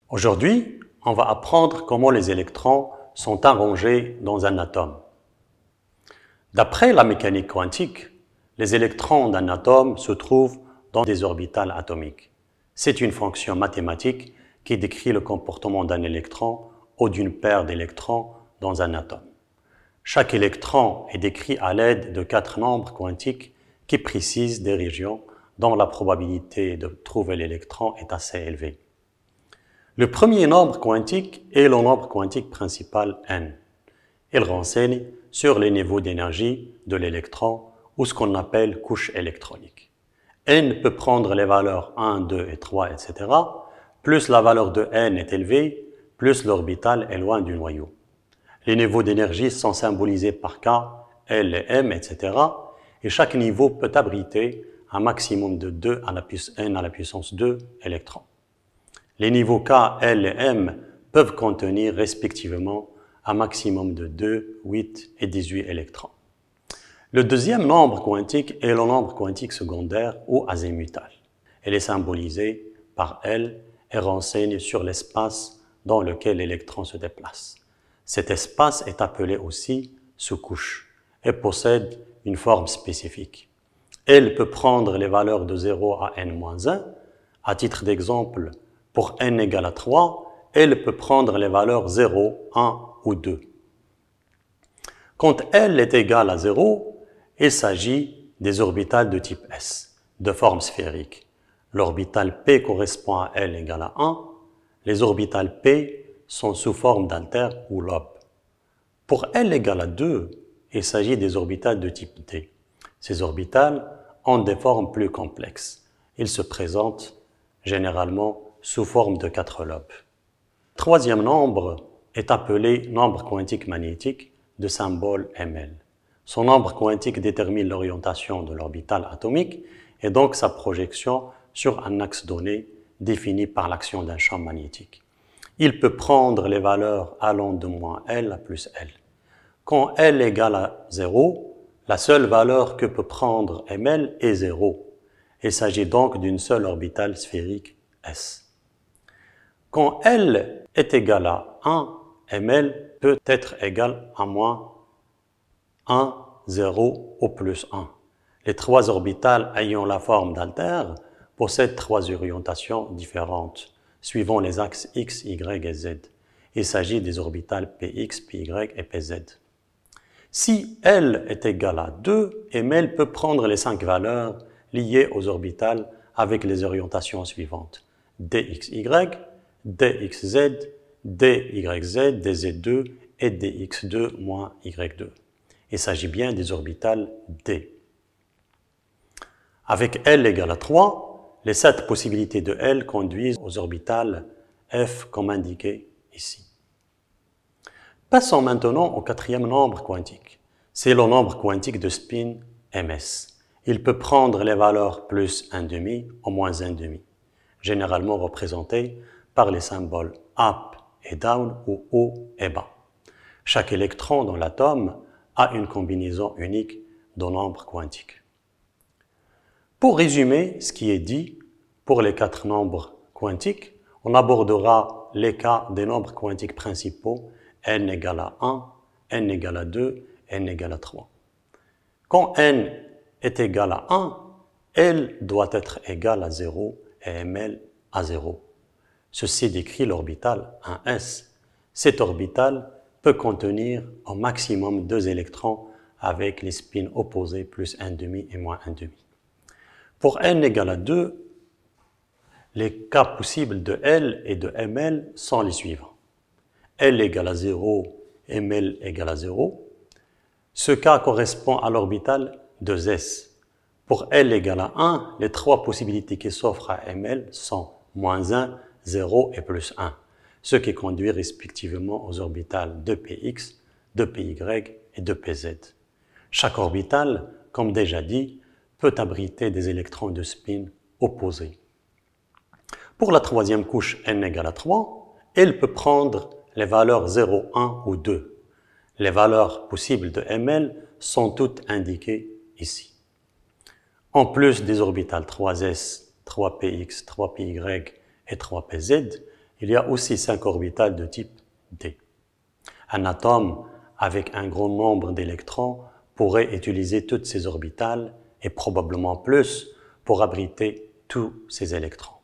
Aujourd'hui, on va apprendre comment les électrons sont arrangés dans un atome. D'après la mécanique quantique, les électrons d'un atome se trouvent dans des orbitales atomiques. C'est une fonction mathématique qui décrit le comportement d'un électron ou d'une paire d'électrons dans un atome. Chaque électron est décrit à l'aide de 4 nombres quantiques qui précisent des régions dont la probabilité de trouver l'électron est assez élevée. Le premier nombre quantique est le nombre quantique principal n. Il renseigne sur les niveaux d'énergie de l'électron ou ce qu'on appelle couche électronique. N peut prendre les valeurs 1, 2 et 3, etc. Plus la valeur de n est élevée, plus l'orbital est loin du noyau. Les niveaux d'énergie sont symbolisés par K, L et M, etc. Et chaque niveau peut abriter un maximum de 2 à la puissance n à la puissance 2 électrons. Les niveaux K, L et M peuvent contenir respectivement un maximum de 2, 8 et 18 électrons. Le deuxième nombre quantique est le nombre quantique secondaire ou azimutal. Il est symbolisé par L et renseigne sur l'espace dans lequel l'électron se déplace. Cet espace est appelé aussi sous-couche et possède une forme spécifique. L peut prendre les valeurs de 0 à n-1. À titre d'exemple, pour n égale à 3, L peut prendre les valeurs 0, 1 ou 2. Quand L est égal à 0, il s'agit des orbitales de type S, de forme sphérique. L'orbital P correspond à L égale à 1. Les orbitales P sont sous forme d'altère ou lobe. Pour L égale à 2, il s'agit des orbitales de type D. Ces orbitales ont des formes plus complexes. Ils se présentent généralement sous forme de 4 lobes. Le troisième nombre est appelé nombre quantique magnétique de symbole ml. Son nombre quantique détermine l'orientation de l'orbital atomique et donc sa projection sur un axe donné défini par l'action d'un champ magnétique. Il peut prendre les valeurs allant de moins L à plus L. Quand L égale à 0, la seule valeur que peut prendre ml est 0. Il s'agit donc d'une seule orbitale sphérique S. Quand L est égal à 1, ml peut être égal à moins 1, 0 ou plus 1. Les trois orbitales ayant la forme d'altère possèdent trois orientations différentes, suivant les axes x, y et z. Il s'agit des orbitales px, py et pz. Si L est égal à 2, ml peut prendre les 5 valeurs liées aux orbitales avec les orientations suivantes: dxy, dxz, dyz, dz2 et dx2 moins y2. Il s'agit bien des orbitales d. Avec L égale à 3, les 7 possibilités de L conduisent aux orbitales F comme indiqué ici. Passons maintenant au quatrième nombre quantique. C'est le nombre quantique de spin ms. Il peut prendre les valeurs plus 1,5 ou moins 1,5, généralement représentés par les symboles up et down ou haut et bas. Chaque électron dans l'atome a une combinaison unique de nombres quantiques. Pour résumer ce qui est dit pour les 4 nombres quantiques, on abordera les cas des nombres quantiques principaux n égale à 1, n égale à 2, n égale à 3. Quand n est égal à 1, L doit être égal à 0 et ml à 0. Ceci décrit l'orbital 1s. Cette orbitale peut contenir au maximum 2 électrons avec les spins opposés plus 1,5 et moins 1,5. Pour n égale à 2, les cas possibles de L et de ml sont les suivants. L égale à 0, ml égale à 0. Ce cas correspond à l'orbital 2s. Pour L égale à 1, les 3 possibilités qui s'offrent à ml sont moins 1, 0 et plus 1, ce qui conduit respectivement aux orbitales de px, de py et de pz. Chaque orbitale, comme déjà dit, peut abriter des électrons de spin opposés. Pour la troisième couche n égale à 3, elle peut prendre les valeurs 0, 1 ou 2. Les valeurs possibles de ml sont toutes indiquées ici. En plus des orbitales 3s, 3px, 3py et 3pz, il y a aussi 5 orbitales de type D. Un atome avec un grand nombre d'électrons pourrait utiliser toutes ces orbitales et probablement plus pour abriter tous ces électrons.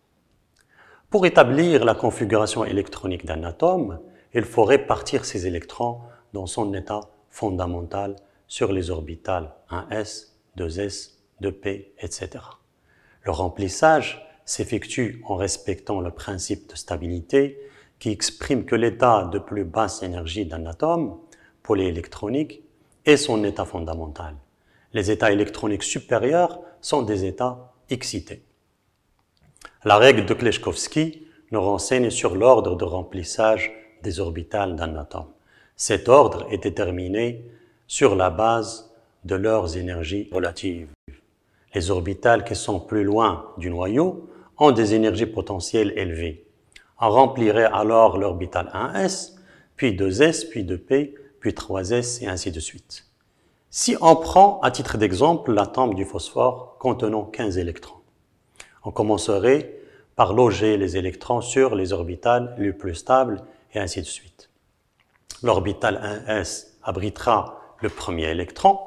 Pour établir la configuration électronique d'un atome, il faut répartir ces électrons dans son état fondamental sur les orbitales 1s, 2s, 2p, etc. Le remplissage s'effectue en respectant le principe de stabilité qui exprime que l'état de plus basse énergie d'un atome polyélectronique est son état fondamental. Les états électroniques supérieurs sont des états excités. La règle de Kleshkovsky nous renseigne sur l'ordre de remplissage des orbitales d'un atome. Cet ordre est déterminé sur la base de leurs énergies relatives. Les orbitales qui sont plus loin du noyau ont des énergies potentielles élevées. On remplirait alors l'orbital 1s, puis 2s, puis 2p, puis 3s, et ainsi de suite. Si on prend à titre d'exemple l'atome du phosphore contenant 15 électrons, on commencerait par loger les électrons sur les orbitales les plus stables, et ainsi de suite. L'orbital 1s abritera le premier électron,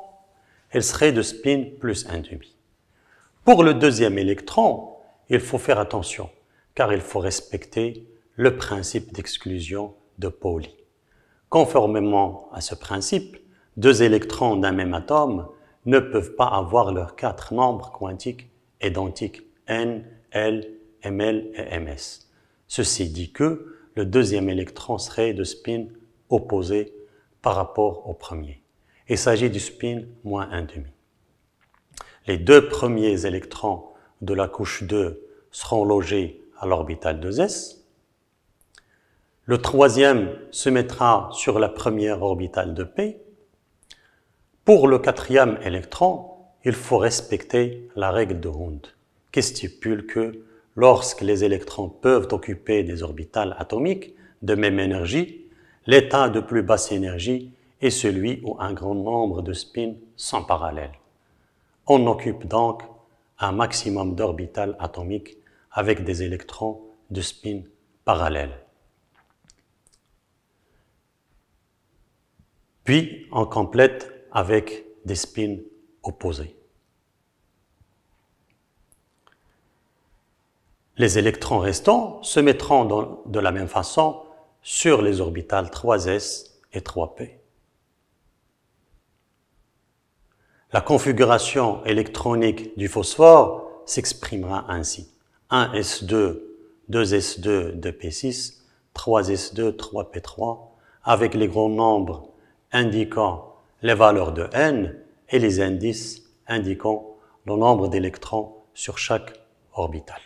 elle serait de spin plus 1,5. Pour le deuxième électron, il faut faire attention, car il faut respecter le principe d'exclusion de Pauli. Conformément à ce principe, deux électrons d'un même atome ne peuvent pas avoir leurs 4 nombres quantiques identiques n, l, ml et ms. Ceci dit que le deuxième électron serait de spin opposé par rapport au premier. Il s'agit du spin moins 1,5. Les 2 premiers électrons de la couche 2 seront logés à l'orbital 2s. Le troisième se mettra sur la première orbitale de p. Pour le 4e électron, il faut respecter la règle de Hund, qui stipule que lorsque les électrons peuvent occuper des orbitales atomiques de même énergie, l'état de plus basse énergie est celui où un grand nombre de spins sont parallèles. On occupe donc un maximum d'orbitales atomiques avec des électrons de spin parallèles. Puis, on complète avec des spins opposés. Les électrons restants se mettront de la même façon sur les orbitales 3s et 3p. La configuration électronique du phosphore s'exprimera ainsi. 1s2, 2s2, 2p6, 3s2, 3p3, avec les grands nombres indiquant les valeurs de n et les indices indiquant le nombre d'électrons sur chaque orbital.